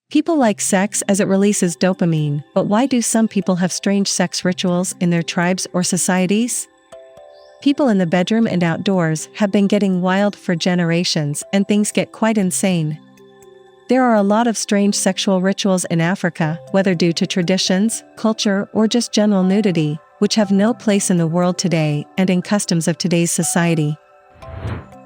People like sex as it releases dopamine, but why do some people have strange sex rituals in their tribes or societies? People in the bedroom and outdoors have been getting wild for generations, and things get quite insane. There are a lot of strange sexual rituals in Africa, whether due to traditions, culture, or just general nudity, which have no place in the world today and in customs of today's society.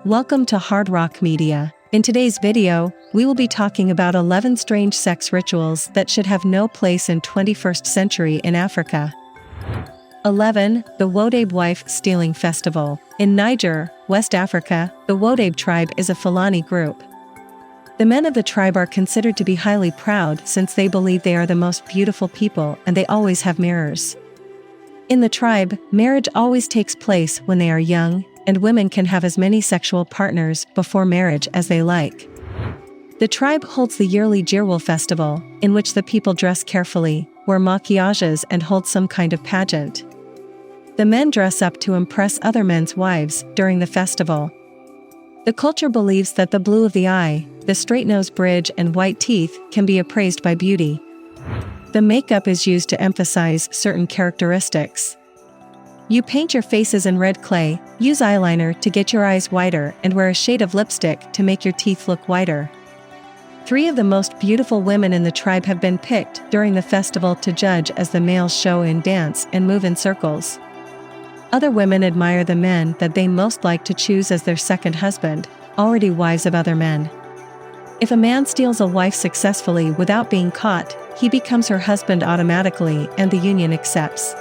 Welcome to HardRockMedia. In today's video, we will be talking about 11 strange sex rituals that should have no place in 21st century in Africa. 11. The Wodabe Wife Stealing Festival. In Niger, West Africa, the Wodabe tribe is a Fulani group. The men of the tribe are considered to be highly proud since they believe they are the most beautiful people and they always have mirrors. In the tribe, marriage always takes place when they are young, and women can have as many sexual partners before marriage as they like. The tribe holds the yearly Jirwal festival, in which the people dress carefully, wear maquillages and hold some kind of pageant. The men dress up to impress other men's wives during the festival. The culture believes that the blue of the eye, the straight nose bridge and white teeth can be appraised by beauty. The makeup is used to emphasize certain characteristics. You paint your faces in red clay, use eyeliner to get your eyes whiter, and wear a shade of lipstick to make your teeth look whiter. 3 of the most beautiful women in the tribe have been picked during the festival to judge as the males show and dance and move in circles. Other women admire the men that they most like to choose as their second husband, already wives of other men. If a man steals a wife successfully without being caught, he becomes her husband automatically and the union accepts.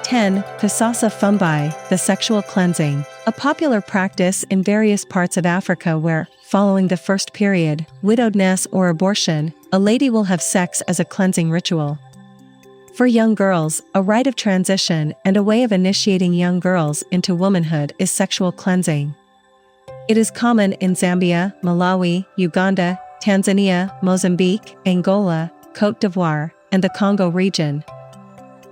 10. Kusasa Fumbi, the sexual cleansing. A popular practice in various parts of Africa where, following the first period, widowedness or abortion, a lady will have sex as a cleansing ritual. For young girls, a rite of transition and a way of initiating young girls into womanhood is sexual cleansing. It is common in Zambia, Malawi, Uganda, Tanzania, Mozambique, Angola, Côte d'Ivoire, and the Congo region.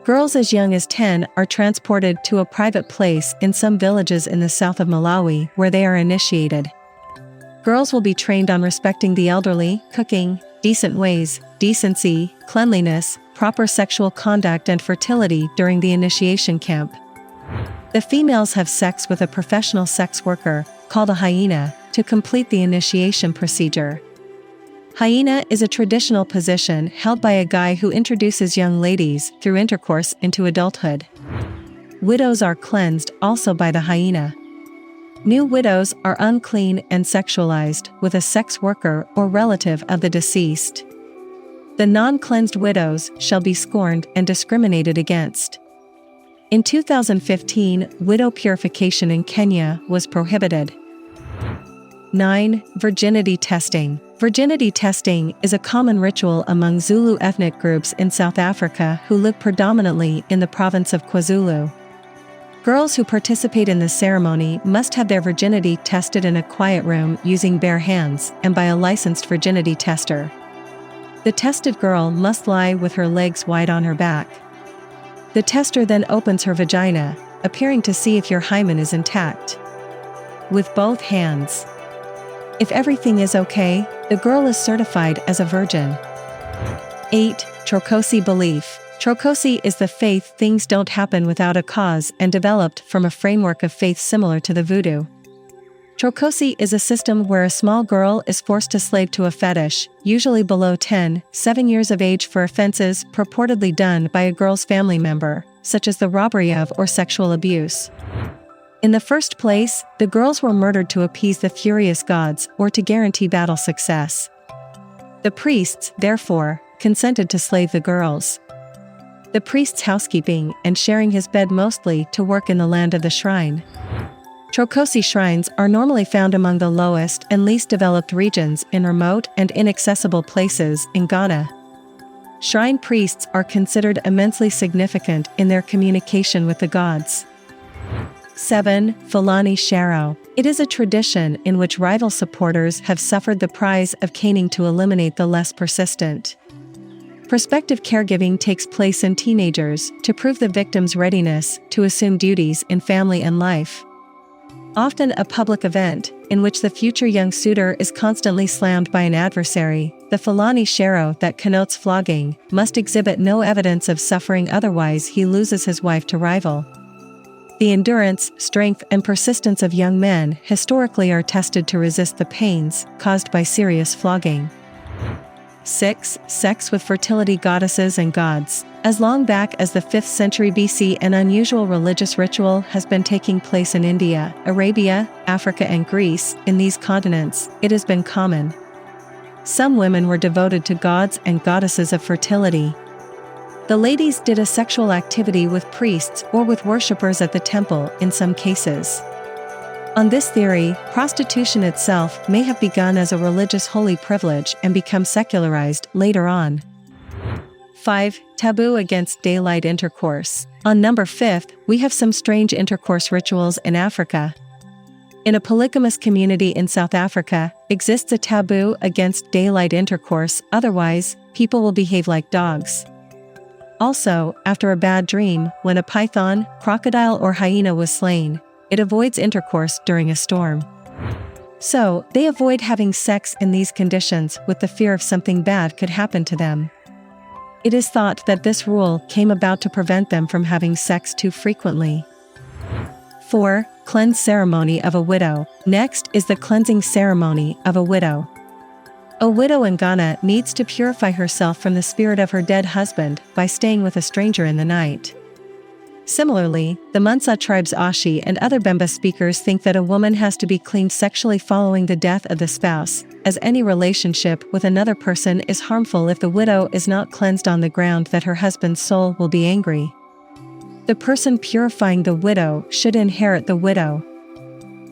Girls as young as 10 are transported to a private place in some villages in the south of Malawi where they are initiated. Girls will be trained on respecting the elderly, cooking, decent ways, decency, cleanliness, proper sexual conduct and fertility during the initiation camp. The females have sex with a professional sex worker, called a hyena, to complete the initiation procedure. Hyena is a traditional position held by a guy who introduces young ladies through intercourse into adulthood. Widows are cleansed also by the hyena. New widows are unclean and sexualized with a sex worker or relative of the deceased. The non-cleansed widows shall be scorned and discriminated against. In 2015, widow purification in Kenya was prohibited. 9. Virginity testing. Virginity testing is a common ritual among Zulu ethnic groups in South Africa who live predominantly in the province of KwaZulu. Girls who participate in the ceremony must have their virginity tested in a quiet room using bare hands and by a licensed virginity tester. The tested girl must lie with her legs wide on her back. The tester then opens her vagina, appearing to see if your hymen is intact. With both hands. If everything is okay, the girl is certified as a virgin. 8. Trokosi belief. Trokosi is the faith things don't happen without a cause and developed from a framework of faith similar to the voodoo. Trokosi is a system where a small girl is forced to slave to a fetish, usually below 7 years of age for offenses purportedly done by a girl's family member, such as the robbery of or sexual abuse. In the first place, the girls were murdered to appease the furious gods or to guarantee battle success. The priests, therefore, consented to slave the girls. The priest's housekeeping and sharing his bed mostly to work in the land of the shrine. Trokosi shrines are normally found among the lowest and least developed regions in remote and inaccessible places in Ghana. Shrine priests are considered immensely significant in their communication with the gods. 7. Fulani Sharo. It is a tradition in which rival supporters have suffered the prize of caning to eliminate the less persistent. Prospective caregiving takes place in teenagers to prove the victim's readiness to assume duties in family and life. often a public event, in which the future young suitor is constantly slammed by an adversary. The Fulani Shero that connotes flogging must exhibit no evidence of suffering, otherwise he loses his wife to rival. The endurance, strength, and persistence of young men historically are tested to resist the pains caused by serious flogging. 6. Sex with fertility goddesses and gods. As long back as the 5th century BC, an unusual religious ritual has been taking place in India, Arabia, Africa, and Greece. In these continents, it has been common. Some women were devoted to gods and goddesses of fertility. The ladies did a sexual activity with priests or with worshippers at the temple in some cases. On this theory, prostitution itself may have begun as a religious holy privilege and become secularized later on. 5. Taboo against daylight intercourse. On number 5, we have some strange intercourse rituals in Africa. In a polygamous community in South Africa, exists a taboo against daylight intercourse, otherwise, people will behave like dogs. Also, after a bad dream, when a python, crocodile, or hyena was slain, it avoids intercourse during a storm. So, they avoid having sex in these conditions with the fear of something bad could happen to them. It is thought that this rule came about to prevent them from having sex too frequently. 4. Cleanse ceremony of a widow. Next is the cleansing ceremony of a widow. A widow in Ghana needs to purify herself from the spirit of her dead husband by staying with a stranger in the night. Similarly, the Mansa tribe's Ashi and other Bemba speakers think that a woman has to be cleaned sexually following the death of the spouse, as any relationship with another person is harmful if the widow is not cleansed on the ground that her husband's soul will be angry. The person purifying the widow should inherit the widow.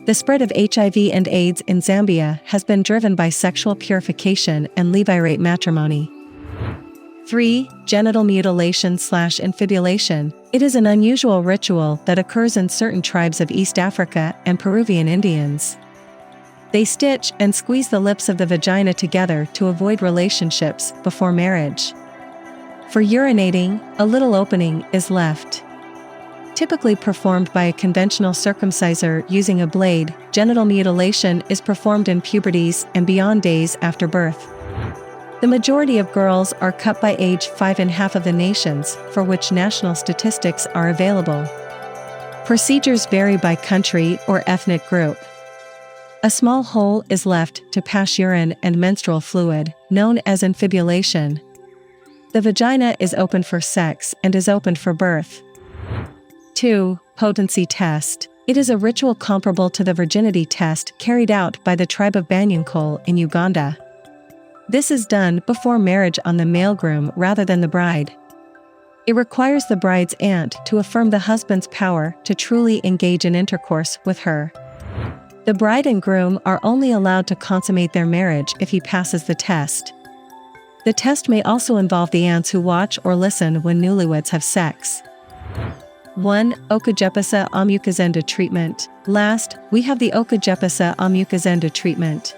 The spread of HIV and AIDS in Zambia has been driven by sexual purification and levirate matrimony. 3. Genital mutilation/infibulation. It is an unusual ritual that occurs in certain tribes of East Africa and Peruvian Indians. They stitch and squeeze the lips of the vagina together to avoid relationships before marriage. For urinating, a little opening is left. Typically performed by a conventional circumciser using a blade, genital mutilation is performed in puberties and beyond days after birth. The majority of girls are cut by age 5 in half of the nations for which national statistics are available. Procedures vary by country or ethnic group. A small hole is left to pass urine and menstrual fluid, known as infibulation. The vagina is opened for sex and is opened for birth. 2. Potency test. It is a ritual comparable to the virginity test carried out by the tribe of Banyankole in Uganda. This is done before marriage on the male groom rather than the bride. It requires the bride's aunt to affirm the husband's power to truly engage in intercourse with her. The bride and groom are only allowed to consummate their marriage if he passes the test. The test may also involve the aunts who watch or listen when newlyweds have sex. 1. Okujepisa Omukazendu treatment. Last, we have the Okujepisa Omukazendu treatment.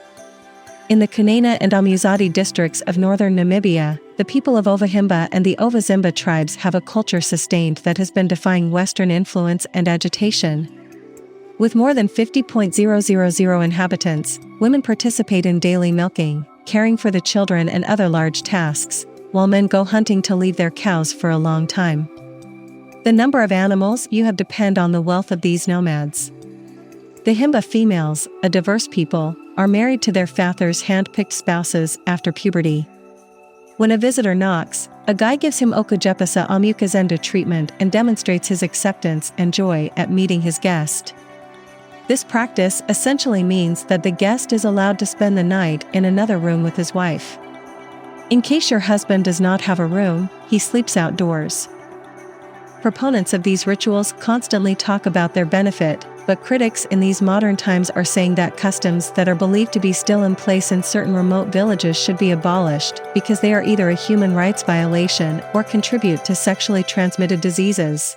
In the Kunene and Amuzadi districts of northern Namibia, the people of Ovahimba and the Ovazimba tribes have a culture sustained that has been defying Western influence and agitation. With more than 50,000 inhabitants, women participate in daily milking, caring for the children and other large tasks, while men go hunting to leave their cows for a long time. The number of animals you have depend on the wealth of these nomads. The Himba females, a diverse people, are married to their father's hand-picked spouses after puberty. When a visitor knocks, a guy gives him Okujepisa Omukazendu treatment and demonstrates his acceptance and joy at meeting his guest. This practice essentially means that the guest is allowed to spend the night in another room with his wife. In case your husband does not have a room, he sleeps outdoors. Proponents of these rituals constantly talk about their benefit, but critics in these modern times are saying that customs that are believed to be still in place in certain remote villages should be abolished because they are either a human rights violation or contribute to sexually transmitted diseases.